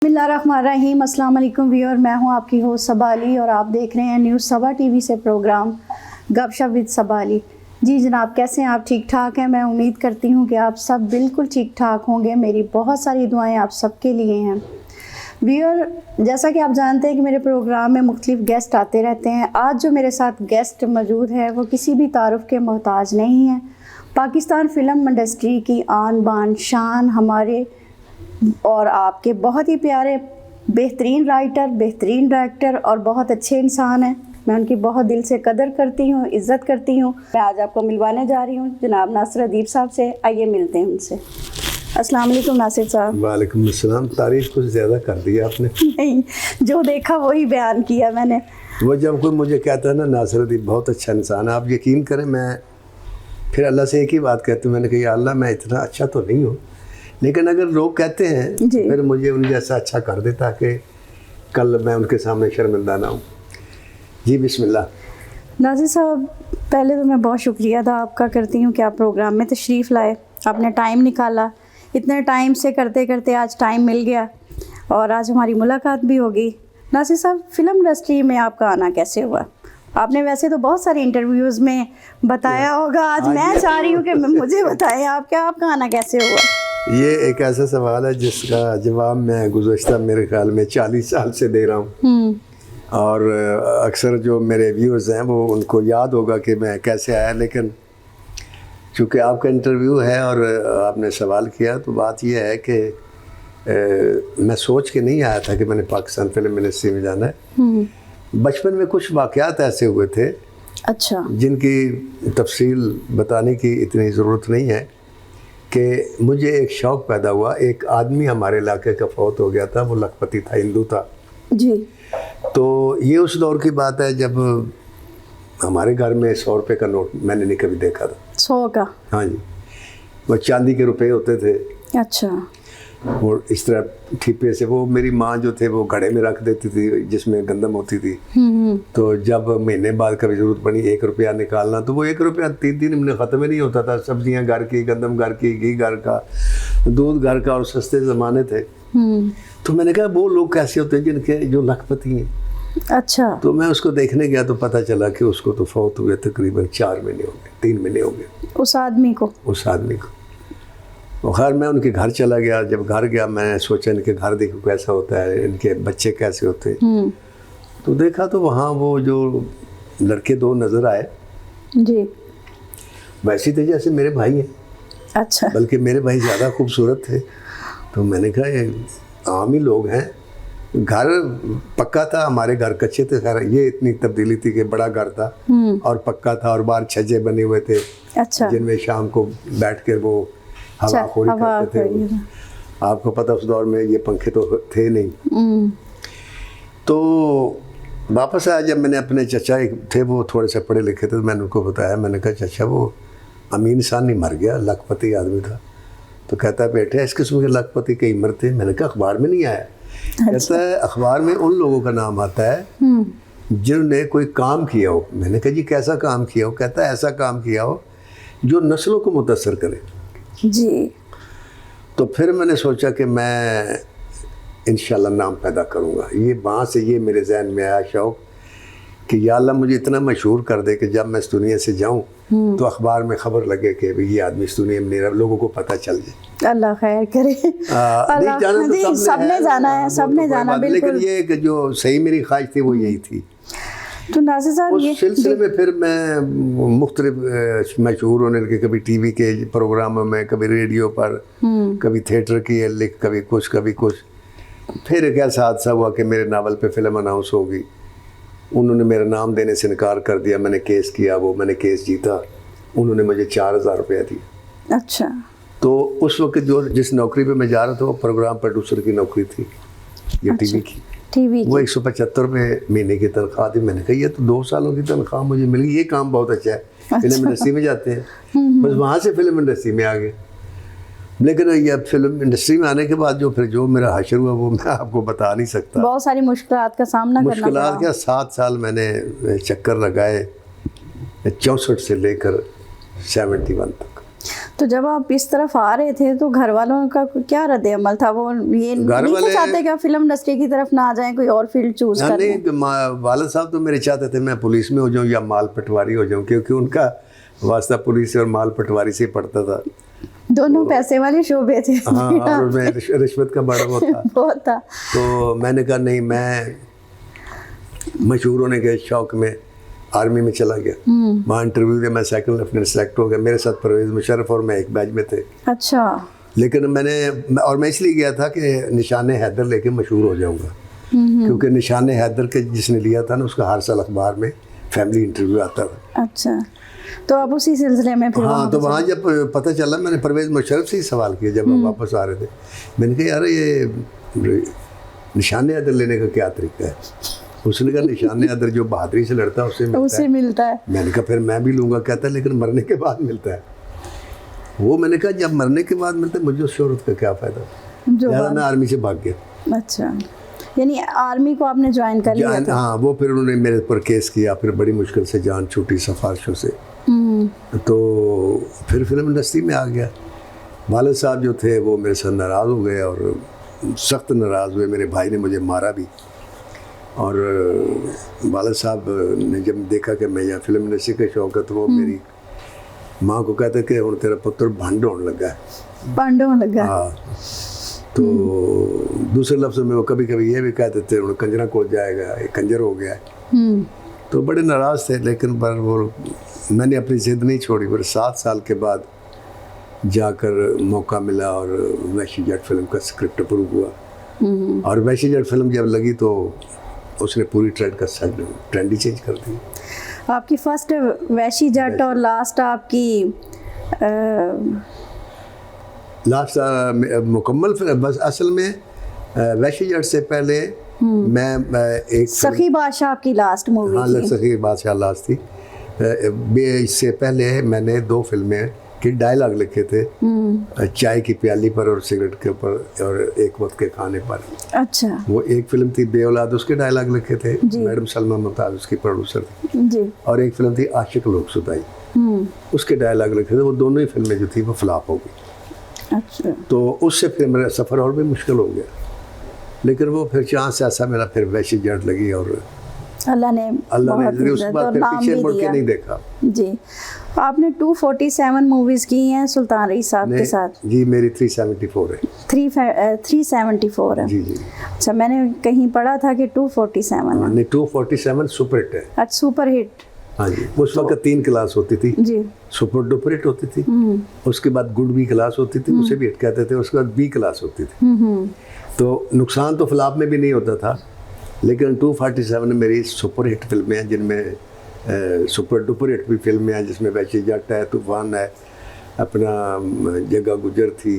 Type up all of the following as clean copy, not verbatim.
बिस्मिल्लाहिर्रहमानिर्रहीम। अस्सलाम वालेकुम व्यूअर, मैं हूं आपकी होस्ट सबा अली और आप देख रहे हैं न्यूज़ सबा टीवी से प्रोग्राम गपशप विद सबा अली। जी जनाब, कैसे हैं आप? ठीक ठाक हैं? मैं उम्मीद करती हूं कि आप सब बिल्कुल ठीक ठाक होंगे। मेरी बहुत सारी दुआएं आप सबके लिए हैं। व्यूअर, जैसा कि आप जानते हैं कि मेरे प्रोग्राम में मुख्तलिफ गेस्ट आते रहते हैं। आज जो मेरे साथ गेस्ट मौजूद है वो किसी भी तारुफ के मोहताज नहीं है। पाकिस्तान फ़िल्म इंडस्ट्री की आन बान शान, हमारे और आपके बहुत ही प्यारे बेहतरीन राइटर, बेहतरीन डायरेक्टर और बहुत अच्छे इंसान हैं। मैं उनकी बहुत दिल से कदर करती हूँ, इज़्ज़त करती हूँ। मैं आज आपको मिलवाने जा रही हूँ जनाब नासिर अदीब साहब से। आइए मिलते हैं उनसे। अस्सलाम वालेकुम नासिर साहब। वालेकुम अस्सलाम। तारीफ़ कुछ ज़्यादा कर दी आपने। नहीं, जो देखा वही बयान किया मैंने। वो जब कोई मुझे कहता है ना नासिर अदीब बहुत अच्छा इंसान है, आप यकीन करें मैं फिर अल्लाह से एक ही बात कहती हूँ, मैंने कहा या अल्लाह मैं इतना अच्छा तो नहीं हूँ, लेकिन अगर लोग कहते हैं फिर मुझे उन जैसा अच्छा कर दे ताकि कल मैं उनके सामने शर्मिंदा ना हूँ। जी बिस्मिल्लाह। नासिर साहब, पहले तो मैं बहुत शुक्रिया अदा आपका करती हूँ कि आप प्रोग्राम में तशरीफ़ लाए, आपने टाइम निकाला। इतने टाइम से करते करते आज टाइम मिल गया और आज हमारी मुलाकात भी होगी। नासिर साहब, फ़िल्म इंडस्ट्री में आपका आना कैसे हुआ? आपने वैसे तो बहुत सारे इंटरव्यूज़ में बताया होगा, आज मैं चाह रही हूँ कि मुझे बताएं आपका आना कैसे हुआ? ये एक ऐसा सवाल है जिसका जवाब मैं गुज़श्ता मेरे ख्याल में 40 साल से दे रहा हूँ और अक्सर जो मेरे व्यूअर्स हैं वो उनको याद होगा कि मैं कैसे आया, लेकिन चूँकि आपका इंटरव्यू है और आपने सवाल किया तो बात यह है कि मैं सोच के नहीं आया था कि मैंने पाकिस्तान फिल्म इंडस्ट्री में जाना है। बचपन में कुछ वाक़यात ऐसे हुए थे अच्छा, जिनकी तफसील बताने की इतनी ज़रूरत नहीं है कि मुझे एक शौक़ पैदा हुआ। एक आदमी हमारे इलाके का फौत हो गया था, वो लखपति था, हिंदू था जी। तो ये उस दौर की बात है जब हमारे घर में 100 रुपये का नोट मैंने नहीं कभी देखा था। 100 का? हाँ जी, वो चांदी के रुपए होते थे। अच्छा। और इस तरह ठिप्पे से वो मेरी माँ जो थे वो घड़े में रख देती थी जिसमें गंदम होती थी। तो जब महीने बाद कभी ज़रूरत पड़ी 1 रुपया निकालना तो वो 1 रुपया 3 महीने ख़त्म ही नहीं होता था। सब्जियां घर की, गंदम घर की, घी घर का, दूध घर का और सस्ते ज़माने थे। तो मैंने कहा वो लोग कैसे होते हैं जिनके जो लखपति हैं। अच्छा। तो मैं उसको देखने गया तो पता चला कि उसको तो फौत हुए तकरीबन 4 महीने हो गए, 3 महीने हो गए उस आदमी को। और खैर मैं उनके घर चला गया। जब घर गया मैंने सोचा इनके घर देखो कैसा होता है, इनके बच्चे कैसे होते हैं। तो देखा तो वहाँ वो जो लड़के 2 नज़र आए जी, वैसे थे जैसे मेरे भाई हैं। अच्छा। बल्कि मेरे भाई ज़्यादा खूबसूरत थे। तो मैंने कहा ये आम ही लोग हैं। घर पक्का था, हमारे घर कच्चे थे। खैर ये इतनी तब्दीली थी कि बड़ा घर था और पक्का था और बाहर छज्जे बने हुए थे। अच्छा। जिनमें शाम को बैठ कर वो हवाखोरी करते थे। आपको पता उस दौर में ये पंखे तो थे नहीं। तो वापस आया जब मैंने अपने चचा एक थे वो थोड़े से पढ़े लिखे थे तो मैंने उनको बताया। मैंने कहा चचा वो अमीन सानी मर गया, लखपति आदमी था। तो कहता है बेटे इस किस्म के लखपति कई मरते। मैंने कहा अखबार में नहीं आया। कहता है अखबार में उन लोगों का नाम आता है जिन्होंने कोई काम किया हो। मैंने कहा जी कैसा काम किया हो? कहता है ऐसा काम किया हो जो नस्लों को मुतासर करे। जी। तो फिर मैंने सोचा कि मैं इंशाल्लाह नाम पैदा करूँगा। ये वहाँ से ये मेरे जहन में आया शौक़ कि या अल्लाह मुझे इतना मशहूर कर दे कि जब मैं इस दुनिया से जाऊँ तो अखबार में खबर लगे कि ये आदमी इस दुनिया में नहीं रहा, लोगों को पता चल जाए। अल्लाह खैर करे। सबने जाना है, सबने जाना बिल्कुल। लेकिन ये जो सही मेरी ख्वाहिश थी वो यही थी। तो नासिर साहब उस सिलसिले में फिर मैं मुख्तलिफ मशहूर होने लगे, कभी टीवी के प्रोग्रामों में, कभी रेडियो पर, कभी थिएटर की लिख, कभी कुछ। फिर एक ऐसा हादसा हुआ कि मेरे नावल पे फिल्म अनाउंस हो गई। उन्होंने मेरा नाम देने से इनकार कर दिया। मैंने केस किया, वो मैंने केस जीता। उन्होंने मुझे 4000 रुपया दिया। अच्छा। तो उस वक्त जो जिस नौकरी पे मैं जा रहा था वो प्रोग्राम प्रोड्यूसर की नौकरी थी, ये टीवी की। वो 175 महीने की तनख्वाह थी। मैंने कहा ये तो 2 सालों की तनख्वाह मुझे मिल गई, ये काम बहुत अच्छा है। फिल्म इंडस्ट्री में जाते हैं। बस वहाँ से फिल्म इंडस्ट्री में आ गए। लेकिन ये फिल्म इंडस्ट्री में आने के बाद जो मेरा हशर हुआ वो मैं आपको बता नहीं सकता। बहुत सारी मुश्किलात का सामना करना पड़ा। मुश्किलात क्या, 7 साल मैंने चक्कर लगाए 64 से लेकर 71 तक। तो जब आप इस तरफ आ रहे थे तो घर वालों का क्या रद्द अमल था? वो ये नहीं थे चाहते कि आप फिल्म इंडस्ट्री की तरफ ना जाएं, कोई और फील्ड चूज कर लें? नहीं, वालिद साहब तो मेरे चाहते थे मैं पुलिस में हो जाऊं या माल पटवारी हो जाऊं, क्योंकि उनका वास्ता पुलिस और माल पटवारी से पड़ता था। दोनों पैसे वाले शोबे थे। हाँ, और मैं रिश्वत का बड़ा बहुत था। तो मैंने कहा नहीं, मैं मशहूर होने के शौक में आर्मी में चला गया। वहाँ इंटरव्यू दिया, मैं सेकंड लेफ्टिनेंट सेलेक्ट हो गया। मेरे साथ परवेज मुशर्रफ और मैं एक बैच में थे। अच्छा। लेकिन मैं इसलिए गया था कि निशाने हैदर लेके मशहूर हो जाऊंगा, क्योंकि निशाने हैदर के जिसने लिया था ना, उसका हर साल अखबार में फैमिली इंटरव्यू आता था। अच्छा, तो अब उसी सिलसिले में फिर हाँ, तो वहाँ जब पता चला, मैंने परवेज मुशर्रफ से ही सवाल किया जब हम वापस आ रहे थे। मैंने कहा यार ये निशाने हैदर लेने का क्या तरीका है? उसने कहा निशाने हैदर जो बहादुरी से लड़ता है उससे मिलता है। मैंने कहा फिर मैं भी लूँगा। कहता है लेकिन मरने के बाद मिलता है वो। मैंने कहा जब मरने के बाद मिलता है मुझे उस शोहरत का क्या फ़ायदा? ज़्यादा मैं आर्मी से भाग गया। अच्छा, यानी आर्मी को आपने ज्वाइन कर लिया था? हाँ, वो फिर उन्होंने मेरे पर केस किया, फिर बड़ी मुश्किल से जान छूटी सिफारिशों से। तो फिर फिल्म इंडस्ट्री में आ गया। वालिद साहब जो थे वो मेरे साथ नाराज़ हो गए और सख्त नाराज़ हुए। मेरे भाई ने मुझे मारा भी। और वालिद साहब ने जब देखा कि मैं यहाँ फिल्म इंडस्ट्री का शौक है, तो वो मेरी माँ को कहते कि हुण तेरा पुत्र भंड होने लगा है। भंड होने लगा? हाँ। तो दूसरे लफ्ज़ों में वो कभी कभी ये भी कह देते हैं कंजरा को जाएगा, ये कंजर हो गया है। तो बड़े नाराज़ थे, लेकिन पर वो मैंने अपनी ज़िद नहीं छोड़ी। फिर 7 साल के बाद जाकर मौका मिला और वैशी जट फिल्म का स्क्रिप्ट अप्रूव हुआ। और वैशी जट फिल्म जब लगी तो उसने पूरी ट्रेंड ही चेंज कर दी। आपकी फर्स्ट वैशी जट और लास्ट आपकी लास्ट मुकम्मल फिल्म, बस असल में वैशी जट से पहले मैं एक सखी बादशाह आपकी लास्ट मूवी थी। हाँ, सखी बादशाह लास्ट थी। इससे पहले मैंने 2 फिल्में के डायलॉग लिखे थे, चाय की प्याली पर और सिगरेट के ऊपर और एक वक्त के खाने पर। अच्छा। वो एक फिल्म थी बेऔलाद, उसके डायलॉग लिखे थे। मैडम सलमा मुमताज़ उसकी प्रोड्यूसर थी जी। और एक फिल्म थी आशिक लोग सुदाई, उसके डायलॉग लिखे थे। वो दोनों ही फिल्में जो थी वो फ्लॉप हो गई। अच्छा। तो उससे फिर मेरा सफ़र और भी मुश्किल हो गया, लेकिन वो फिर चांस से ऐसा मेरा फिर वैसी जट लगी और अल्लाह ने उसके बाद फिर पीछे मुड़ के नहीं देखा जी। आपने 247 मूवीज की हैं सुल्तान रईस साहब के साथ? जी, मेरी 374 है। 374 है जी जी। अच्छा, मैंने कहीं पढ़ा था कि 247 है। नहीं, 247 सुपर हिट है। अच्छा, सुपर हिट। हाँ जी। उस वक्त 3 क्लास होती थी जी। सुपर डुपर हिट होती थी, उसके बाद गुड बी क्लास होती थी, उसे भी हिट कहते थे। उसके बाद बी क्लास होती थी। तो नुकसान तो फिल्म में भी नहीं होता था, लेकिन 247 मेरी सुपर हिट फिल्में हैं, जिनमें सुपर डुपर हिट भी फिल्में हैं, जिसमें वैशी जट है, तूफान है, अपना जग्गा गुजर थी,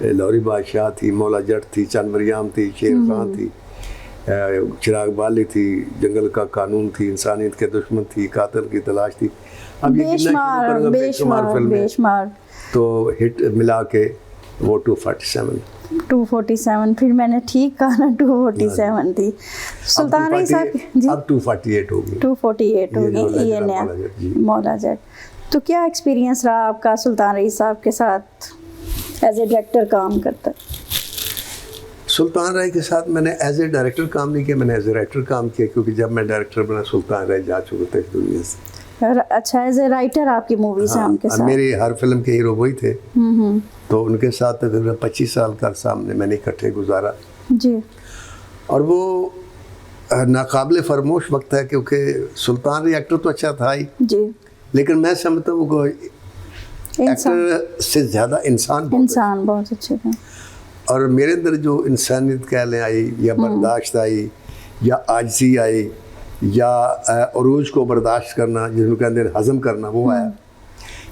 लौरी बादशाह थी, मौला जट थी, चंद मरियाम थी, शेर खान थी, चिराग बाली थी, जंगल का कानून थी, इंसानियत के दुश्मन थी, कातिल की तलाश थी। अब ये बेशुमार फिल्में, तो हिट मिला के वो 247 फिर मैंने ठीक कहा ना, 247 थी। सुल्तान रईस साहब जी अब 248 होगी। 248 होगी ये नया मौला जट। तो क्या एक्सपीरियंस रहा आपका सुल्तान रईस साहब के साथ एज ए डायरेक्टर काम करता? सुल्तान राय के साथ मैंने एज ए डायरेक्टर काम नहीं किया, मैंने एज ए राइटर काम किया, क्योंकि जब मैं डायरेक्टर बना सुल्तान राय जा चुके थे दुनिया से। अच्छा, एज ए राइटर आपकी मूवीज हैं उनके साथ? मेरी हर फिल्म के हीरो वही थे, तो उनके साथ तकरीबन 25 साल का सामने मैंने इकट्ठे गुजारा जी। और वो नाकाबिले फरमोश वक्त है, क्योंकि सुल्तान राय एक्टर तो अच्छा था ही जी, लेकिन मैं समझता हूँ वो एक्टर से ज़्यादा इंसान बहुत अच्छे थे। और मेरे अंदर जो इंसानियत कह लें आई, या बर्दाश्त आई, या आजिज़ी आई, या अरूज को बर्दाश्त करना, जिसमें कहते हैं हज़म करना, वो आया।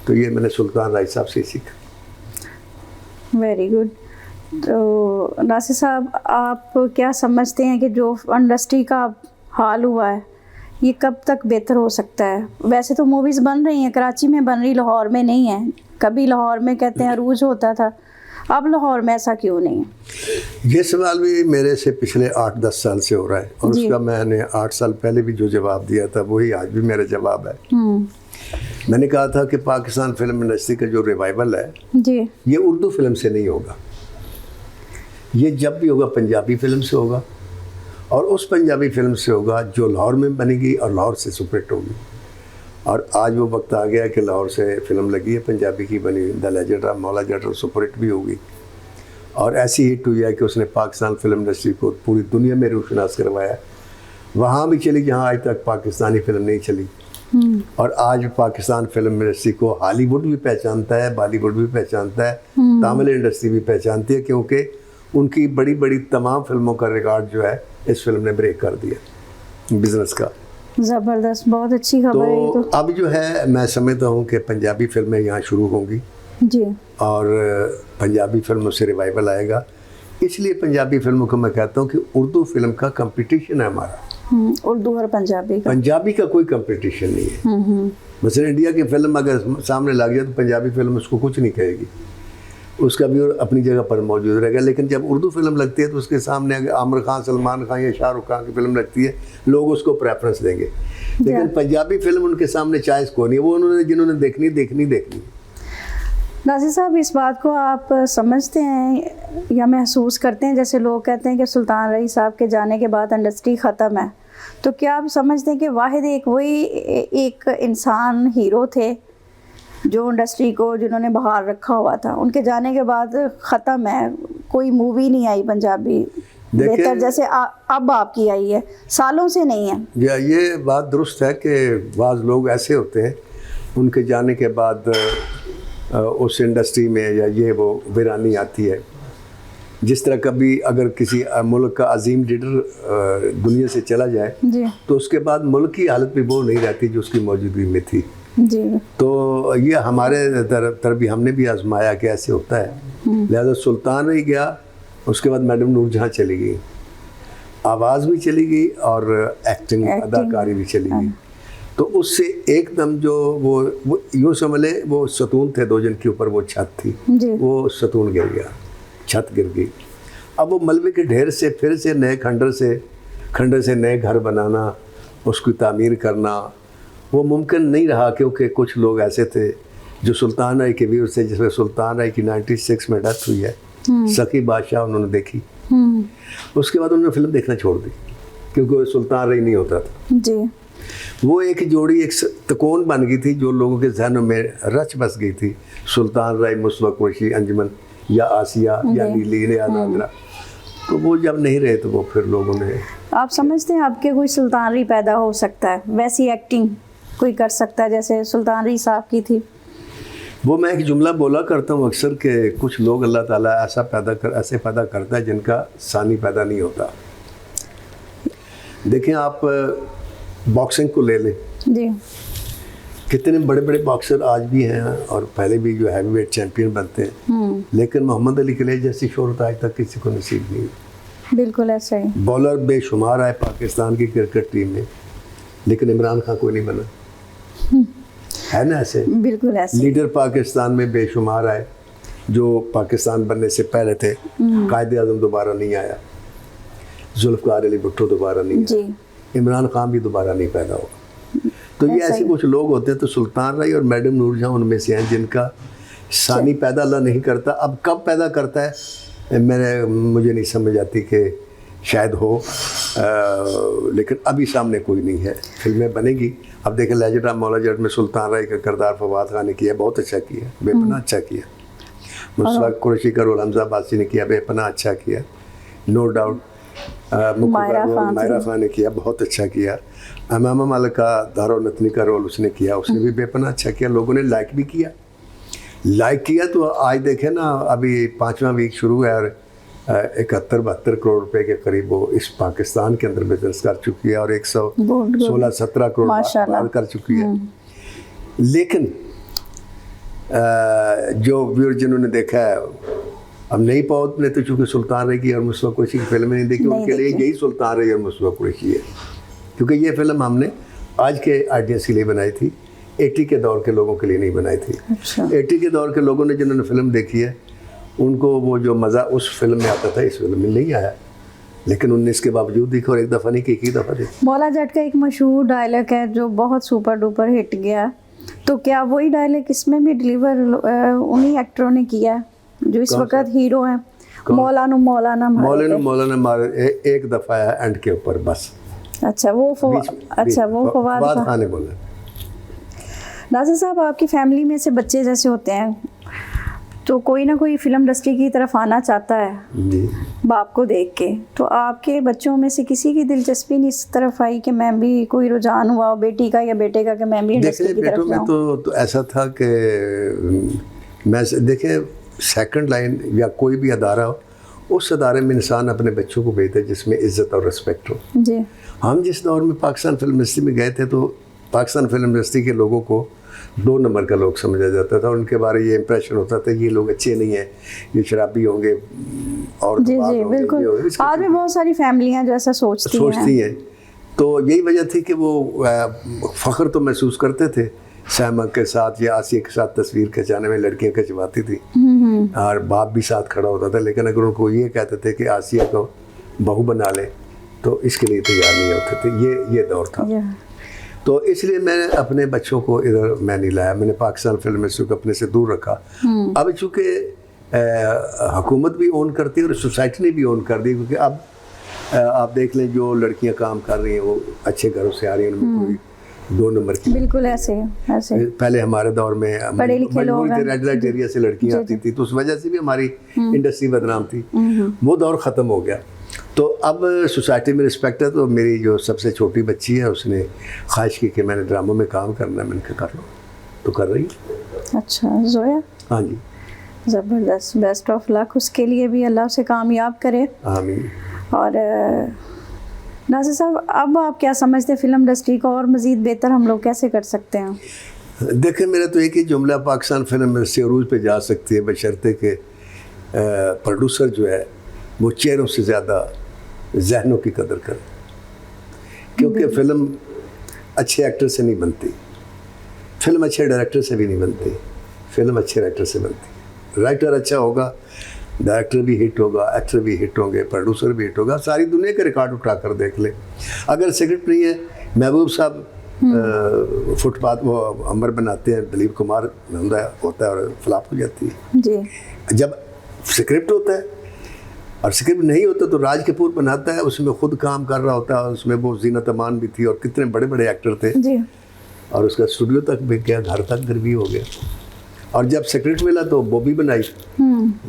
तो ये मैंने सुल्तान राय साहब से सीखा। Very good. तो नासिर साहब, आप क्या समझते हैं कि जो इंडस्ट्री का हाल हुआ है ये कब तक बेहतर हो सकता है? वैसे तो मूवीज़ बन रही हैं, कराची में बन रही, लाहौर में नहीं है। कभी लाहौर में कहते हैं अरूज होता था, अब लाहौर में ऐसा क्यों नहीं है? ये सवाल भी मेरे से पिछले 8-10 साल से हो रहा है, और उसका मैंने 8 साल पहले भी जो जवाब दिया था वही आज भी मेरा जवाब है। मैंने कहा था कि पाकिस्तान फिल्म इंडस्ट्री का जो रिवाइवल है जी, ये उर्दू फिल्म से नहीं होगा, ये जब भी होगा पंजाबी फिल्म से होगा, और उस पंजाबी फिल्म से होगा जो लाहौर में बनेगी और लाहौर से सुपरहिट होगी। और आज वो वक्त आ गया कि लाहौर से फिल्म लगी है पंजाबी की बनी, the legend of Maula Jatt, superhit भी होगी। और ऐसी हिट हुई है कि उसने पाकिस्तान फिल्म इंडस्ट्री को पूरी दुनिया में रूशनास करवाया। वहाँ भी चली जहाँ आज तक पाकिस्तानी फिल्म नहीं चली। और आज पाकिस्तान फिल्म इंडस्ट्री को हॉलीवुड भी पहचानता है, बॉलीवुड भी पहचानता है, तमिल इंडस्ट्री भी पहचानती है, क्योंकि उनकी बड़ी बड़ी तमाम फिल्मों का रिकॉर्ड जो है इस फिल्म ने ब्रेक कर दिया बिजनेस का। ज़बरदस्त, बहुत अच्छी खबर है ये तो तो। अब जो है मैं समझता हूँ कि पंजाबी फिल्में यहाँ शुरू होंगी जी, और पंजाबी फिल्मों से रिवाइवल आएगा। इसलिए पंजाबी फिल्मों को मैं कहता हूँ कि उर्दू फिल्म का कंपटीशन है हमारा, उर्दू और पंजाबी का। पंजाबी का कोई कंपटीशन नहीं है। मसलन इंडिया की फिल्म अगर सामने लग जाए तो पंजाबी फिल्म उसको कुछ नहीं कहेगी, उसका भी अपनी जगह पर मौजूद रहेगा। लेकिन जब उर्दू फिल्म लगती है तो उसके सामने अगर आमिर खान, सलमान खान या शाहरुख खान की फिल्म लगती है, लोग उसको प्रेफरेंस देंगे। लेकिन पंजाबी फिल्म उनके सामने चॉइस को नहीं है, वो उन्होंने जिन्होंने देखनी। नासिर साहब, इस बात को आप समझते हैं या महसूस करते हैं, जैसे लोग कहते हैं कि सुल्तान रईस साहब के जाने के बाद इंडस्ट्री ख़त्म है, तो क्या आप समझते हैं कि वाहिद एक वही एक इंसान हीरो थे जो इंडस्ट्री को जिन्होंने बहाल रखा हुआ था, उनके जाने के बाद ख़त्म है, कोई मूवी नहीं आई पंजाबी बेहतर जैसे अब आपकी आई है, सालों से नहीं है? ये बात दुरुस्त है कि बाज़ लोग ऐसे होते हैं उनके जाने के बाद उस इंडस्ट्री में या ये वो वीरानी आती है। जिस तरह कभी अगर किसी मुल्क का अजीम लीडर दुनिया से चला जाए जी, तो उसके बाद मुल्क की हालत भी वो नहीं रहती जो उसकी मौजूदगी में थी। जी, तो ये हमारे तरफ भी हमने भी आजमाया कि ऐसे होता है। लिहाजा सुल्तान ही गया, उसके बाद मैडम नूरजहां चली गई, आवाज़ भी चली गई और एक्टिंग अदाकारी भी चली गई। तो उससे एकदम जो वो यूँ समझ ले वो सतून थे दो जिनके ऊपर वो छत थी, वो सतून गिर गया, छत गिर गई। अब वो मलबे के ढेर से फिर से नए खंडर से नए घर बनाना, उसकी तामीर करना वो मुमकिन नहीं रहा, क्योंकि कुछ लोग ऐसे थे जो सुल्तान राय के व्यूअर से, जिसमें सुल्तान राय की 96 में डेथ हुई है, सखी बादशाह उन्होंने देखी, उसके बाद उन्होंने फिल्म देखना छोड़ दी क्योंकि वो सुल्तान राय नहीं होता था जी। वो एक जोड़ी एक तकोन बन गई थी जो लोगों के जहनों में रच बस गई थी, सुल्तान राय, मुस्तफा कुरैशी, अंजुमन या आसिया या नीली या नादरा। तो वो जब नहीं रहे तो वो फिर लोगों ने, आप समझते हैं आपके कोई सुल्तान रई पैदा हो सकता है, वैसी एक्टिंग कोई कर सकता है जैसे सुल्तान रई साहब की थी? वो मैं एक जुमला बोला करता हूँ अक्सर कि कुछ लोग अल्लाह ताला ऐसे पैदा करता है जिनका सानी पैदा नहीं होता। देखें आप बॉक्सिंग को ले लें जी, कितने बड़े बड़े बॉक्सर आज भी हैं और पहले भी जो हैवीवेट चैंपियन बनते हैं, लेकिन मोहम्मद अली के लिए जैसी शोहरत आज तक किसी को नसीब नहीं। बिल्कुल ऐसा ही। बॉलर बेशुमार आए पाकिस्तान की क्रिकेट टीम में, लेकिन इमरान खान कोई नहीं बना, है ना ऐसे? बिल्कुल ऐसे। लीडर पाकिस्तान में बेशुमार आए जो पाकिस्तान बनने से पहले थे, कायदे आज़म दोबारा नहीं आया, जुल्फ़िकार अली भुट्टो दोबारा नहीं आया, इमरान खान भी दोबारा नहीं पैदा हुआ। तो ये ऐसे कुछ लोग होते हैं। तो सुल्तान राय और मैडम नूरजहां उनमें से हैं जिनका सानी पैदा अल्लाह नहीं करता। अब कब पैदा करता है मुझे नहीं समझ आती कि शायद हो, लेकिन अभी सामने कोई नहीं है। फिल्में बनेगी। अब देखें लेजेंड ऑफ मौला जट में सुल्तान राय का किरदार फवाद खान ने किया, बहुत अच्छा किया, बेपनाह अच्छा किया। मुस्तफा कुरैशी का रोल हमजा अब्बासी ने किया, बेपनाह अच्छा किया, नो डाउट। मायरा खान ने किया, बहुत अच्छा किया। अमामा मलिक का दारो नतनी का रोल उसने किया, उसने भी बेपनाह अच्छा किया, लोगों ने लाइक भी किया। तो आज देखें ना, अभी 5वां वीक शुरू है और 71-72 करोड़ रुपए के करीब वो इस पाकिस्तान के अंदर बिजनेस कर चुकी है और 116-17 करोड़ बाहर कर चुकी है। लेकिन जो व्यूअर जिन्होंने देखा है, अब नई पौध ने तो चूँकि सुल्तान रही और मुस्तफा कुरैशी की फिल्में नहीं देखी, उनके लिए यही सुल्तान रही और मुस्तफा कुरैशी है, क्योंकि ये फिल्म हमने आज के ऑडियंस के लिए बनाई थी, 80 के दौर के लोगों के लिए नहीं बनाई थी। अच्छा। 80 के दौर के लोगों ने जिन्होंने फिल्म देखी है उनको वो जो मज़ा उस फिल्म में आता था इस फिल्म में नहीं आया, लेकिन 19 के बावजूद देखो, और एक दफ़ा नहीं कि एक ही दफ़ा देखो। मौला जट का एक मशहूर डायलॉग है जो बहुत सुपर डुपर हिट गया तो क्या वही डायलॉग इसमें भी डिलीवर उन्हीं एक्टरों ने किया है जो इस वक्त हीरो हैं? मौलाना मौलाना मारे एक दफ़ा है एंड के ऊपर बस। अच्छा वो फवाद खान ने बोला। नाज़िर साहब, आपकी फैमिली में से बच्चे जैसे होते हैं तो कोई ना कोई फिल्म इंडस्ट्री की तरफ आना चाहता है जी। बाप को देख के, तो आपके बच्चों में से किसी की दिलचस्पी नहीं इस तरफ आई कि मैं भी, कोई रुझान हुआ बेटी का या बेटे का कि मैं भी इंडस्ट्री की तरफ जाऊं? तो ऐसा था कि मैं देखिए सेकंड लाइन या कोई भी अदारा हो, उस अदारे में इंसान अपने बच्चों को भेजता है जिसमें इज्जत और रिस्पेक्ट हो। जी। हम जिस दौर में पाकिस्तान फिल्म इंडस्ट्री में गए थे तो पाकिस्तान फिल्म इंडस्ट्री के लोगों को 2 नंबर का लोग समझा जाता था। उनके बारे में ये इम्प्रेशन होता था ये लोग अच्छे नहीं हैं, ये शराबी होंगे और जी बिल्कुल। आज भी बहुत सारी फैमिलियां जो ऐसा सोचती हैं। तो यही वजह थी कि वो फ़ख्र तो महसूस करते थे सैमा के साथ या आसिया के साथ तस्वीर खिंचाने में, लड़कियां खिंचवाती थी और बाप भी साथ खड़ा होता था। लेकिन अगर उनको ये कहते थे कि आसिया को बहू बना ले तो इसके लिए तैयार नहीं होते थे। ये दौर था। तो इसलिए मैंने अपने बच्चों को इधर मैं नहीं लाया, मैंने पाकिस्तान फिल्म इंडस्ट्री को अपने से दूर रखा। अब चूँकि हुकूमत भी ओन करती है और सोसाइटी ने भी ओन कर दी, क्योंकि अब आप देख लें जो लड़कियां काम कर रही हैं वो अच्छे घरों से आ रही हैं, उनमें कोई 2 नंबर की बिल्कुल ऐसे पहले हमारे दौर में पढ़े लिखे लोग रेड लाइट एरिया से लड़कियां आती थी तो उस वजह से भी हमारी इंडस्ट्री बदनाम थी। वो दौर ख़त्म हो गया। तो अब सोसाइटी में रिस्पेक्ट है। तो मेरी जो सबसे छोटी बच्ची है उसने ख्वाहिश की कि मैंने ड्रामों में काम करना है। मैंने कहा कर लो, तो कर रही है। अच्छा जोया, हाँ जी, ज़बरदस्त, बेस्ट ऑफ लक उसके लिए भी, अल्लाह उसे कामयाब करे। आमीन। और नाज़िर साहब, अब आप क्या समझते हैं फिल्म इंडस्ट्री को और मज़ीद बेहतर हम लोग कैसे कर सकते हैं? देखें, मेरा तो एक ही जुमला, पाकिस्तान फिल्म इंडस्ट्री अरूज पे जा सकती है बशर्ते के प्रोड्यूसर जो है वो चेहरों से ज़्यादा जहनों की कदर करें, क्योंकि फ़िल्म अच्छे एक्टर से नहीं बनती, फिल्म अच्छे डायरेक्टर से भी नहीं बनती, फिल्म अच्छे राइटर से बनती। राइटर अच्छा होगा, डायरेक्टर भी हिट होगा, एक्टर भी हिट होंगे, प्रोड्यूसर भी हिट होगा। सारी दुनिया के रिकॉर्ड उठा कर देख ले। अगर स्क्रिप्ट नहीं है, महबूब साहब फुटपाथ वो अमर बनाते हैं, दिलीप कुमार होता है और फ्लॉप हो जाती है जी। जब स्क्रिप्ट होता है और स्क्रिप्ट नहीं होता तो राज कपूर बनाता है, उसमें खुद काम कर रहा होता है, उसमें वो जीनत अमान भी थी और कितने बड़े बड़े एक्टर थे जी। और उसका स्टूडियो तक बिक गया, घर तक गिरवी हो गया। और जब स्क्रिप्ट मिला तो बॉबी बनाई,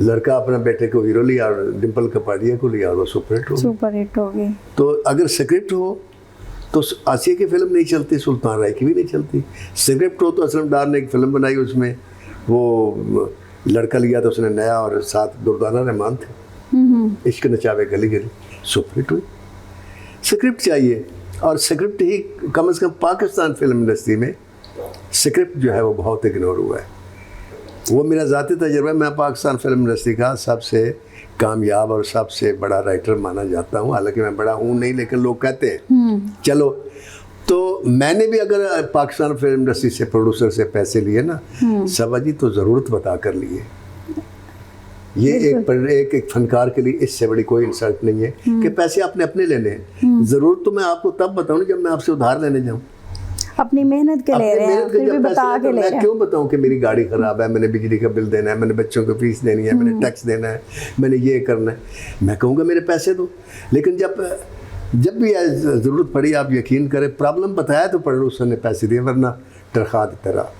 लड़का अपना बेटे को हीरो लिया और डिम्पल कपाड़िया को लिया और वो सुपर हिट हो गई। तो अगर स्क्रिप्ट हो तो आसिया की फिल्म नहीं चलती, सुल्तान राय की भी नहीं चलती। स्क्रिप्ट हो तो असलम डार ने एक फिल्म बनाई, उसमें वो लड़का लिया तो उसने नया और साथ दुर्दाना रहमान थे, इश्क नचावे गली गली, सुपर हिट हुई। स्क्रिप्ट चाहिए और स्क्रिप्ट ही कम से कम पाकिस्तान फिल्म इंडस्ट्री में स्क्रिप्ट जो है वो बहुत इग्नोर हुआ है। वो मेरा ज़ाती तजुर्बा है। मैं पाकिस्तान फिल्म इंडस्ट्री का सबसे कामयाब और सबसे बड़ा राइटर माना जाता हूँ, हालांकि मैं बड़ा हूँ नहीं, लेकिन लोग कहते हैं। चलो, तो मैंने भी अगर पाकिस्तान फिल्म इंडस्ट्री से प्रोड्यूसर से पैसे लिए ना सबा जी, तो ज़रूरत बता कर लिए। ये एक फनकार के लिए इससे बड़ी कोई इंसल्ट नहीं है कि पैसे आपने अपने लेने हैं। ज़रूरत तो मैं आपको तब बताऊँ जब मैं आपसे उधार लेने जाऊँ। अपनी मेहनत के ले रहे हैं, फिर भी बता के ले रहे हैं। मैं क्यों बताऊं कि मेरी गाड़ी ख़राब है, मैंने बिजली का बिल देना है, मैंने बच्चों को फीस देनी है, मैंने टैक्स देना है, मैंने ये करना है। मैं कहूँगा मेरे पैसे दो। लेकिन जब भी ज़रूरत पड़ी, आप यकीन करें, प्रॉब्लम बताया तो प्रोड्यूसर ने पैसे दिए, वरना तनख्वाह देता रहा।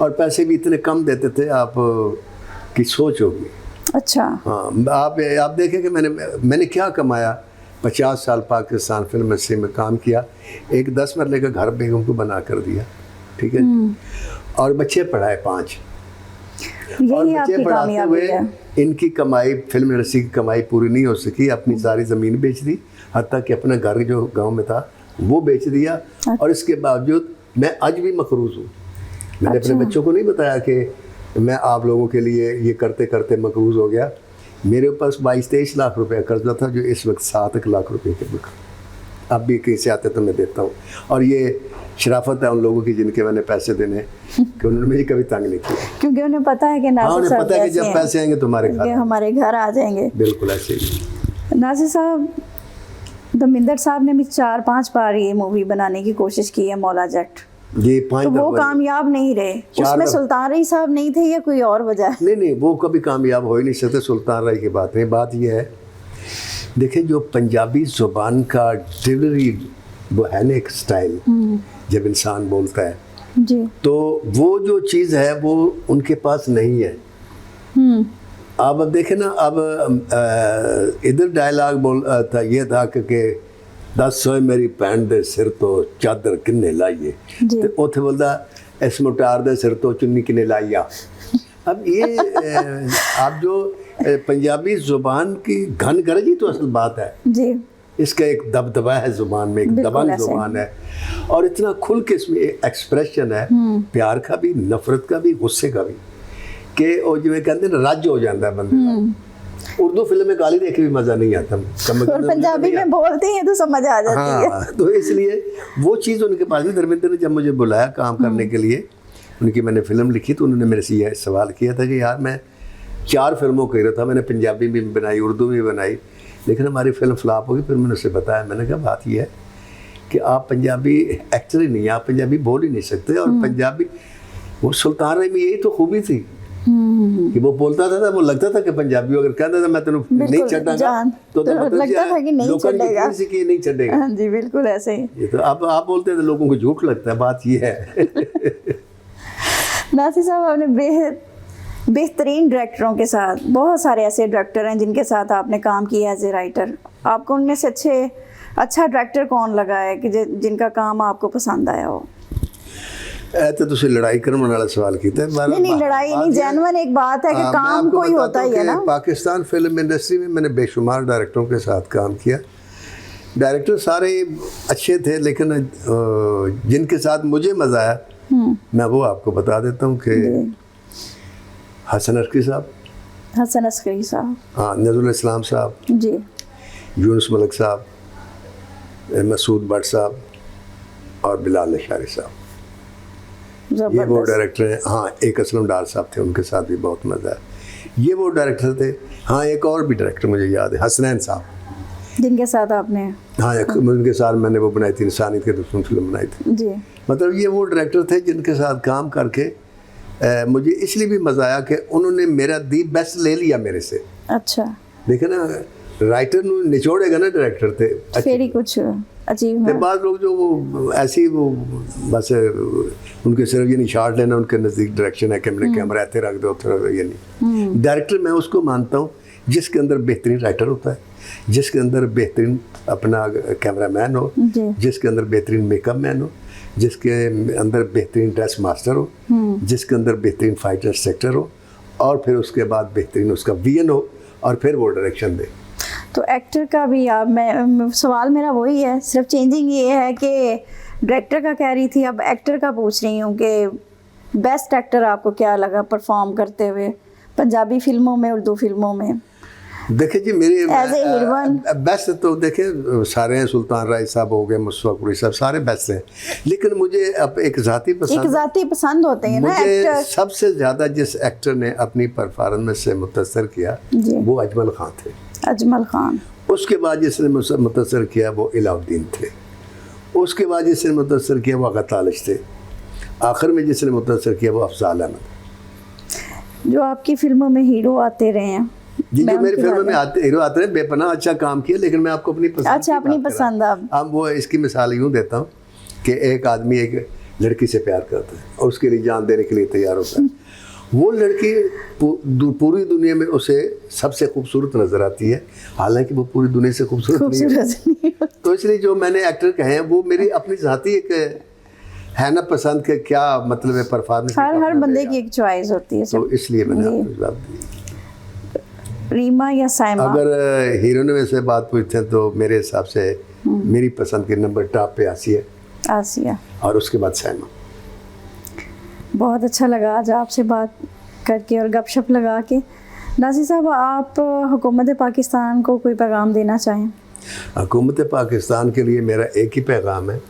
और पैसे भी इतने कम देते थे, आप की सोच होगी। अच्छा, हाँ, आप देखें कि मैंने क्या कमाया। 50 साल पाकिस्तान फिल्म इंडस्ट्री में काम किया, एक 10 मरले का घर बेगम को बना कर दिया, ठीक है, और बच्चे पढ़ाए 5। और बच्चे पढ़ाते हुए इनकी कमाई, फिल्म इंडस्ट्री की कमाई पूरी नहीं हो सकी, अपनी सारी ज़मीन बेच दी, हत्ता कि अपना घर जो गांव में था वो बेच दिया। और इसके बावजूद मैं आज भी मकरूज़ हूँ। मैंने अपने बच्चों को नहीं बताया कि मैं आप लोगों के लिए ये करते करते मकरूज़ हो गया। मेरे पास 22-23 लाख रुपए कर्जा था, जो इस वक्त 7 लाख रुपए के बुक। अब भी कहीं से आते तो मैं देता हूँ। और ये शराफत है उन लोगों की जिनके मैंने पैसे देने कि उन्होंने मुझे कभी तंग नहीं किया, क्योंकि उन्हें पता है कि नाज़िर साहब, पता है कि जब पैसे आएंगे तो हमारे घर आ जाएंगे। बिल्कुल ऐसे ही। नाज़िर साहब, धर्मेंद्र साहब ने भी 4-5 बार ये मूवी बनाने की कोशिश की है, मौला जट। ये 5 तो वो दफा कामयाब नहीं रहे, 4 उसमें दफा। सुल्तान रही साहब नहीं थे या कोई और वजह? नहीं, वो कभी कामयाब हो ही नहीं सकते। सुल्तान राय की बात नहीं, बात ये है, देखिए जो पंजाबी ज़ुबान का डिलीवरी वो है ना एक स्टाइल, जब इंसान बोलता है जी। तो वो जो चीज़ है वो उनके पास नहीं है। अब देखें ना, अब इधर डायलॉग बोल था, ये था कि 10 सोए मेरी भैन दे सिर तो चादर किन्ने लाइए, जी। तो उत्थे बोलता इस मुटार दे सिर तो चुन्नी किन्ने लाइया। अब ये आप जो पंजाबी ज़ुबान की घन गरज ही तो असल बात है। जी। इसका एक दबदबा है ज़ुबान में, एक दबंग ज़ुबान है, और इतना खुल के इसमें एक्सप्रेशन है, प्यार का भी, नफरत का भी, गुस्से का भी, कि वो जिਵੇਂ कहते हैं ना, रज हो जाता है बंदे का। उर्दू फिल्म में गाली देख के भी मज़ा नहीं आता, और पंजाबी में बोलते हैं तो समझ आ जाती है। हाँ, तो इसलिए वो चीज़ उनके पास नहीं। धर्मेंद्र ने जब मुझे बुलाया काम करने के लिए, उनकी मैंने फ़िल्म लिखी, तो उन्होंने मेरे से यह सवाल किया था कि यार मैं 4 फिल्मों कह रहा था, मैंने पंजाबी भी बनाई, उर्दू भी बनाई, लेकिन हमारी फिल्म फ्लॉप होगी। फिर मैंने उससे बताया, मैंने कहा बात यह है कि आप पंजाबी एक्टर ही नहीं है, आप पंजाबी बोल ही नहीं सकते। और पंजाबी, वो सुल्तान राय में यही तो खूबी थी कि वो बोलता था, वो लगता था कि पंजाबी अगर कहता था मैं तेन नहीं छड़ांगा तो लगता था कि नहीं छड़ेगा, कि नहीं छड़ेगा। हाँ जी, बिल्कुल ऐसे ही। ये तो अब आप बोलते हैं तो लोगों को झूठ लगता है, बात ये है। नासिर साहब, आपने बेहतरीन डायरेक्टरों के साथ, बहुत सारे ऐसे डायरेक्टर हैं जिनके साथ आपने काम किया एज ए राइटर, आपको उनमें से अच्छा डायरेक्टर कौन लगा है कि जिनका काम आपको पसंद आया हो? तो तुझे लड़ाई करने वाला सवाल किया है। नहीं, लड़ाई नहीं, जेन्युइन एक बात है कि काम कोई होता ही है ना। पाकिस्तान फिल्म इंडस्ट्री में मैंने बेशुमार डायरेक्टरों के साथ काम किया। डायरेक्टर सारे अच्छे थे, लेकिन जिनके साथ मुझे मज़ा आया मैं वो आपको बता देता हूँ कि हसन अस्करी साहब, हाँ, नज़रुल इस्लाम साहब जी, यूनुस मलिक साहब, मसूद भट्ट साहब और बिलाल अशारी साहब, ये वो डायरेक्टर हैं। हाँ, एक असलम डार साहब थे, उनके साथ भी बहुत मज़ा है। ये वो डायरेक्टर थे। हाँ, एक और भी डायरेक्टर मुझे याद है, हसनैन साहब, जिनके साथ आपने, हाँ, उनके साथ मैंने वो बनाई थी, इंसानियत के दुश्मन फिल्म बनाई थी जी। मतलब ये वो डायरेक्टर थे जिनके साथ काम करके मुझे इसलिए भी मज़ा आया कि उन्होंने मेरा दी बेस्ट ले लिया मेरे से। अच्छा, देखे ना, राइटर निचोड़ेगा ना डायरेक्टर थे, फिर ही कुछ अजीब है। बाद लोग जो वो ऐसी वो बस उनके सिर्फ ये नहीं शॉट लेना, उनके नज़दीक डायरेक्शन है, कैमरा ऐसे रख दो, ये नहीं। डायरेक्टर मैं उसको मानता हूँ जिसके अंदर बेहतरीन राइटर होता है, जिसके अंदर बेहतरीन अपना कैमरा मैन हो, जिसके अंदर बेहतरीन मेकअप मैन हो, जिसके अंदर बेहतरीन ड्रेस मास्टर हो, जिसके अंदर बेहतरीन फाइटर सेक्टर हो, और फिर उसके बाद बेहतरीन उसका वीएन हो, और फिर वो डायरेक्शन दे। तो एक्टर का भी मैं सवाल मेरा वही है, सिर्फ चेंजिंग ये है कि डायरेक्टर का कह रही थी, अब एक्टर का पूछ रही हूँ कि बेस्ट एक्टर आपको क्या लगा परफॉर्म करते हुए पंजाबी फिल्मों में, उर्दू फिल्मों में? देखिए जी, मेरे एज ए हीरोइन बेस्ट तो देखिए सारे हैं, सुल्तान राय साहब हो गए, मुस्तफा कुरैशी साहब, सारे बेस्ट हैं, लेकिन मुझे अब एक ज़ाती पसंद होते हैं ना एक्टर। सबसे ज़्यादा जिस एक्टर ने अपनी परफॉर्मेंस से मुतासर किया वो अजमल खान थे। अजमल खान। उसके बाद जिसने मुतासर किया वो इलाउद्दीन थे। उसके बाद जिसने मुतासर किया वो अगा तालिश थे। आखिर में जिसने मुतासर किया वो अफजाल अहमद। जो आपकी फिल्मों में हीरो आते रहे हैं, जी, जो मेरी फिल्म में हीरो आते हैं, बेपनाह अच्छा काम किया, लेकिन मैं आपको अपनी पसंद, अच्छा, अपनी पसंद। अब वो इसकी मिसाल यूँ देता हूँ कि एक आदमी एक लड़की से प्यार करता है और उसके लिए जान देने के लिए तैयार होता है। वो लड़की पूरी दुनिया में उसे सबसे खूबसूरत नज़र आती है, हालांकि वो पूरी दुनिया से खूबसूरत नहीं है। तो इसलिए जो मैंने एक्टर कहे हैं वो मेरी अपनी ज़ाती एक है ना पसंद के क्या मतलब है परफॉर्मेंस। हर बंदे की एक चॉइस होती है, तो इसलिए मैंने आपको जवाब दिया। रीमा या साइमा? अगर हीरोइन में से बात पूछते हैं तो मेरे हिसाब से मेरी पसंद के नंबर टॉप पे आसिया और उसके बाद साइमा। बहुत अच्छा लगा आज आपसे बात करके और गपशप लगा के। नासिर साहब, आप हुकूमत पाकिस्तान को कोई पैगाम देना चाहें? हुकूमत पाकिस्तान के लिए मेरा एक ही पैगाम है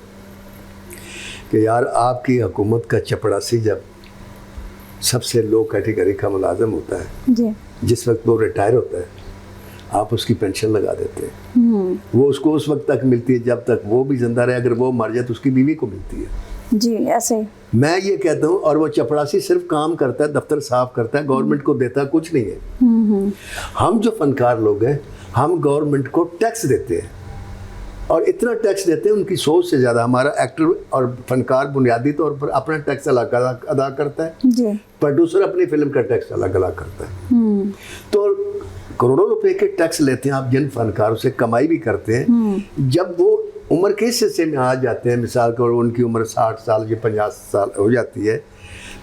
कि यार, आपकी हुकूमत का चपड़ासी जब सबसे लो कैटेगरी का मुलाजिम होता है जी, जिस वक्त वो रिटायर होता है, आप उसकी पेंशन लगा देते हैं। वो उसको उस वक्त तक मिलती है जब तक वो भी जिंदा रहे। अगर वो मर जाए तो उसकी बीवी को मिलती है। जी ऐसे मैं ये कहता हूँ। और वो चपरासी सिर्फ काम करता है, दफ्तर साफ करता है, गवर्नमेंट को देता कुछ नहीं है। हम जो फनकार लोग हैं, हम गवर्नमेंट को टैक्स देते हैं, और इतना टैक्स देते हैं उनकी सोच से ज़्यादा। हमारा एक्टर और फनकार बुनियादी तौर पर अपना टैक्स अलग अदा करता है जी, प्रोड्यूसर अपनी फिल्म का टैक्स अलग करता है। तो करोड़ों रुपए के टैक्स लेते हैं आप जिन फनकारों से, कमाई भी करते हैं। जब वो उम्र के हिस्से में आ जाते हैं, मिसाल के उनकी उम्र 60 साल या 50 साल हो जाती है,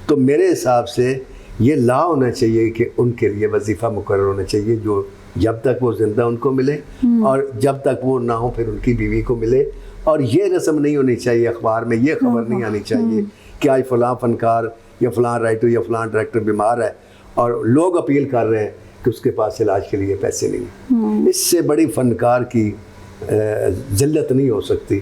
तो मेरे हिसाब से ये लॉ होना चाहिए कि उनके लिए वजीफ़ा मुकर्रर होना चाहिए, जो जब तक वो जिंदा उनको मिले, और जब तक वो ना हो फिर उनकी बीवी को मिले। और ये रस्म नहीं होनी चाहिए, अखबार में ये खबर नहीं आनी चाहिए कि आज फ़लाँ फनकार या फ़लाँ राइटर या फ़लाँ डायरेक्टर बीमार है और लोग अपील कर रहे हैं कि उसके पास इलाज के लिए पैसे नहीं। इससे बड़ी फनकार की ज़िल्लत नहीं हो सकती,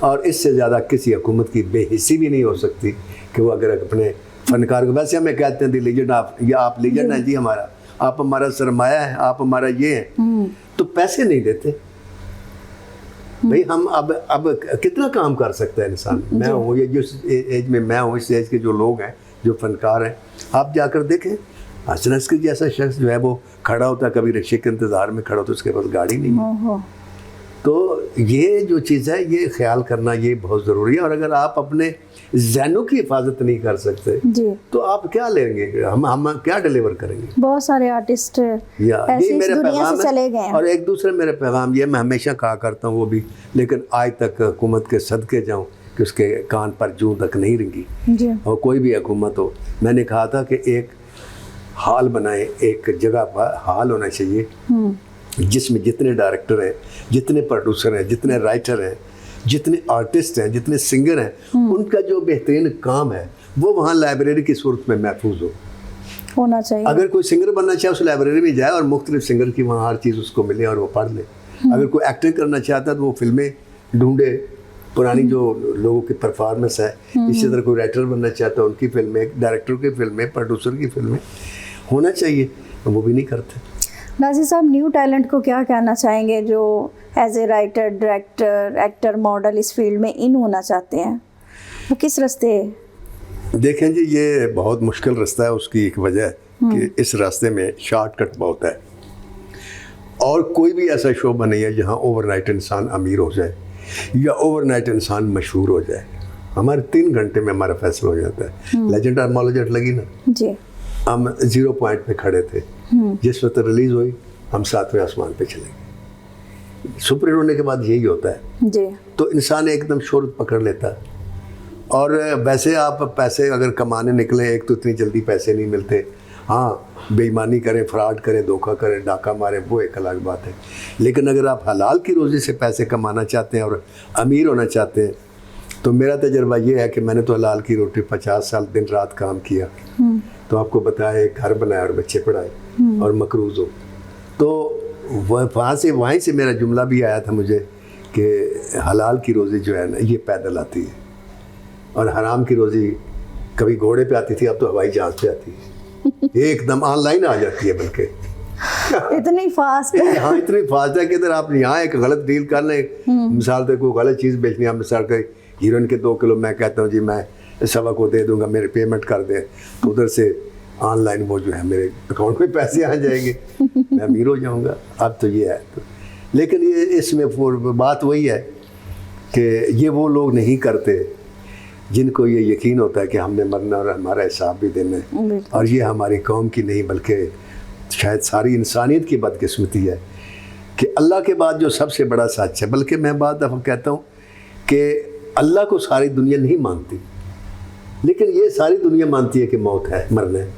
और इससे ज़्यादा किसी हुकूमत की बेहिस्सी भी नहीं हो सकती कि वो अगर अपने फनकार को, वैसे हमें कहते हैं दी लीजेंड आप, या आप लीजेंड हैं जी हमारा, आप हमारा सरमाया है, आप हमारा ये है, तो पैसे नहीं देते भाई। हम अब कितना काम कर सकता है इंसान। मैं हूँ ये जिस एज में मैं हूँ, इस एज के जो लोग हैं जो फनकार हैं, आप जाकर देखें हसन अस्कर जैसा शख्स जो है वो खड़ा होता है, कभी रिक्शे के इंतज़ार में खड़ा होता है, उसके पास गाड़ी नहीं है। तो ये जो चीज़ है ये ख्याल करना ये बहुत ज़रूरी है। और अगर आप अपने ज़हनों की हिफाजत नहीं कर सकते जी, तो आप क्या लेंगे, हम क्या डिलीवर करेंगे। बहुत सारे आर्टिस्ट ऐसे इस दुनिया से चले गए हैं। और एक दूसरे मेरे पैगाम ये मैं हमेशा कहा करता हूँ, वो भी, लेकिन आज तक हुकूमत के सदके जाऊँ कि उसके कान पर जूं तक नहीं रेंगी जी। और कोई भी हुकूमत हो। मैंने कहा था कि एक हॉल बनाए, एक जगह पर हॉल होना चाहिए जिसमें जितने डायरेक्टर हैं, जितने प्रोड्यूसर हैं, जितने राइटर हैं, जितने आर्टिस्ट हैं, जितने सिंगर हैं, उनका जो बेहतरीन काम है वो वहाँ लाइब्रेरी की सूरत में महफूज होना चाहिए। अगर कोई सिंगर बनना चाहे उस लाइब्रेरी में जाए और मुख्तलिफ सिंगर की वहाँ हर चीज़ उसको मिले और वो पढ़ ले। अगर कोई एक्टिंग करना चाहता है तो वो फिल्में ढूंढे, पुरानी जो लोगों की परफॉर्मेंस है। इसी तरह कोई राइटर बनना चाहता है, उनकी फिल्में, डायरेक्टर की फिल्में, प्रोड्यूसर की फिल्में होना चाहिए, वो भी नहीं करते। नाज़िर साहब, न्यू टैलेंट को क्या कहना चाहेंगे जो as a writer, director, actor, model इस फील्ड में इन होना चाहते हैं, वो किस रास्ते? देखें जी, ये बहुत मुश्किल रास्ता है। उसकी एक वजह कि इस रास्ते में शॉर्टकट बहुत है, और कोई भी ऐसा शोबा नहीं है जहाँ ओवरनाइट इंसान अमीर हो जाए या ओवरनाइट इंसान मशहूर हो जाए। हमारे 3 घंटे में हमारा फैसला हो जाता है। लेजेंड आर्मोलॉजेट लगी ना जी, हम 0 पॉइंट पे खड़े थे, जिस वक्त रिलीज हुई हम 7वें आसमान पे चले गए। सुपर हिट होने के बाद यही होता है जी, तो इंसान एकदम शोहरत पकड़ लेता है। और वैसे आप पैसे अगर कमाने निकले, एक तो इतनी जल्दी पैसे नहीं मिलते। हाँ, बेईमानी करें, फ्रॉड करें, धोखा करें, डाका मारें, वो एक अलग बात है। लेकिन अगर आप हलाल की रोज़ी से पैसे कमाना चाहते हैं और अमीर होना चाहते हैं, तो मेरा तजर्बा ये है कि मैंने तो हलाल की रोटी 50 साल दिन रात काम किया, तो आपको बताया, एक घर बनाया और बच्चे पढ़ाए और मकरूज़ हो। तो वहीं से मेरा जुमला भी आया था मुझे कि हलाल की रोज़ी जो है ना ये पैदल आती है, और हराम की रोज़ी कभी घोड़े पे आती थी, अब तो हवाई जहाज़ पे आती है। एकदम ऑनलाइन आ जाती है, बल्कि इतनी फास्ट है। हाँ, इतनी फास्ट है कि अगर आप यहाँ एक गलत डील कर लें, मिसाल तो कोई गलत चीज़ बेचनी है, मिसाल के हीरोइन के 2 किलो मैं कहता हूँ जी मैं 1.25 को दे दूंगा, मेरे पेमेंट कर दे, तो उधर से ऑनलाइन वो जो है मेरे अकाउंट में पैसे आ जाएंगे, मैं अमीर हो जाऊंगा। अब तो ये है तो, लेकिन ये इसमें बात वही है कि ये वो लोग नहीं करते जिनको ये यकीन होता है कि हमने मरना और हमारा हिसाब भी देना है। और ये हमारी कौम की नहीं बल्कि शायद सारी इंसानियत की बदकिस्मती है कि अल्लाह के बाद जो सबसे बड़ा सच है, बल्कि मैं बात दफ़ा कहता हूँ कि अल्लाह को सारी दुनिया नहीं मानती, लेकिन ये सारी दुनिया मानती है कि मौत है, मरना है,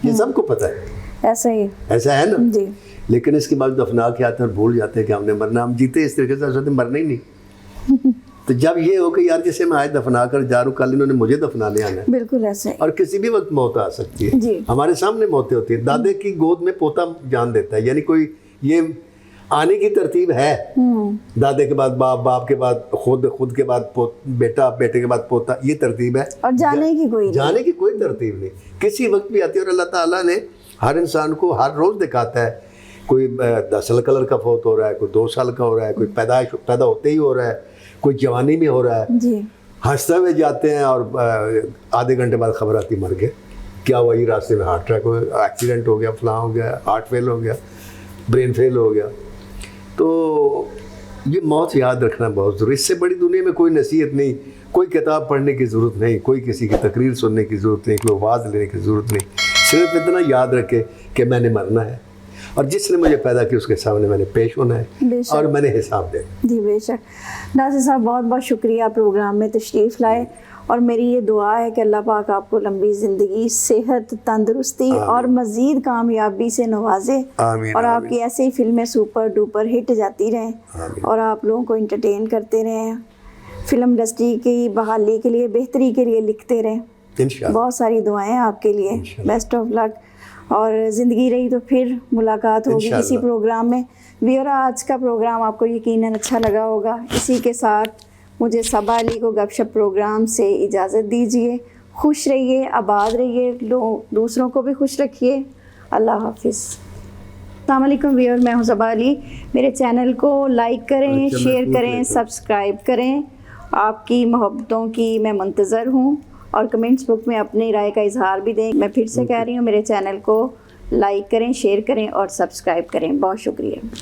ये सबको पता है। ऐसा ही, ऐसा है ना जी। लेकिन इसके बाद दफना के आते हैं और भूल जाते हैं कि हमने मरना, हम जीते इस तरीके से मरना ही नहीं। तो जब ये हो कि यार जैसे मैं आज दफना कर जा रहा हूँ, कल इन्होंने मुझे दफनाने आना है, बिल्कुल ऐसे। और किसी भी वक्त मौत आ सकती है जी। हमारे सामने मौतें होती है। दादे की गोद में पोता जान देता है, यानी कोई ये आने की तरतीब है। दादे के बाद बाप, बाप के बाद खुद के बाद बेटा, बेटे के बाद पोता, ये तरतीब है। और जाने की कोई तरतीब नहीं, किसी वक्त भी आती है। और अल्लाह ताला ने हर इंसान को हर रोज़ दिखाता है, कोई 10 साल कलर का फौत हो रहा है, कोई 2 साल का हो रहा है, कोई पैदा होते ही हो रहा है, कोई जवानी में हो रहा है। जी। हंसते हुए जाते हैं और आधे घंटे बाद खबर आती मर गए। क्या हुआ? ये रास्ते में हार्ट अटैक हो गया, एक्सीडेंट हो गया, फलां हो गया, हार्ट फेल हो गया, ब्रेन फेल हो गया। तो ये मौत याद रखना बहुत ज़रूरी। इससे बड़ी दुनिया में कोई नसीहत नहीं, कोई किताब पढ़ने की ज़रूरत नहीं, कोई किसी की तकरीर सुनने की ज़रूरत नहीं, कोई आवाज़ लेने की ज़रूरत नहीं। सिर्फ इतना याद रखे कि मैंने मरना है और जिसने मुझे पैदा किया उसके सामने मैंने पेश होना है और मैंने हिसाब देना। जी बेशक। नासिर साहब बहुत बहुत शुक्रिया प्रोग्राम में तशरीफ़ लाए, और मेरी ये दुआ है कि अल्लाह पाक आपको लंबी ज़िंदगी, सेहत, तंदुरुस्ती और मज़ीद कामयाबी से नवाजे, और आपकी ऐसे ही फिल्में सुपर डुपर हिट जाती रहें और आप लोगों को इंटरटेन करते रहें, फिल्म इंडस्ट्री की बहाली के लिए, बेहतरी के लिए लिखते रहें। बहुत सारी दुआएं आपके लिए। बेस्ट ऑफ लक, और ज़िंदगी रही तो फिर मुलाकात होगी किसी प्रोग्राम में। व्यूअर, आज का प्रोग्राम आपको यकीनन अच्छा लगा होगा। इसी के साथ मुझे सबा अली को गपशप प्रोग्राम से इजाज़त दीजिए। खुश रहिए, आबाद रहिए, दूसरों को भी खुश रखिए। अल्लाह हाफिज़। अस्सलाम वालेकुम व्यूअर, मैं हूँ सबा अली। मेरे चैनल को लाइक करें, शेयर करें, सब्सक्राइब करें। आपकी मोहब्बतों की मैं मुंतज़र हूँ, और कमेंट्स बुक में अपनी राय का इजहार भी दें। मैं फिर से कह रही हूँ, मेरे चैनल को लाइक करें, शेयर करें और सब्सक्राइब करें। बहुत शुक्रिया।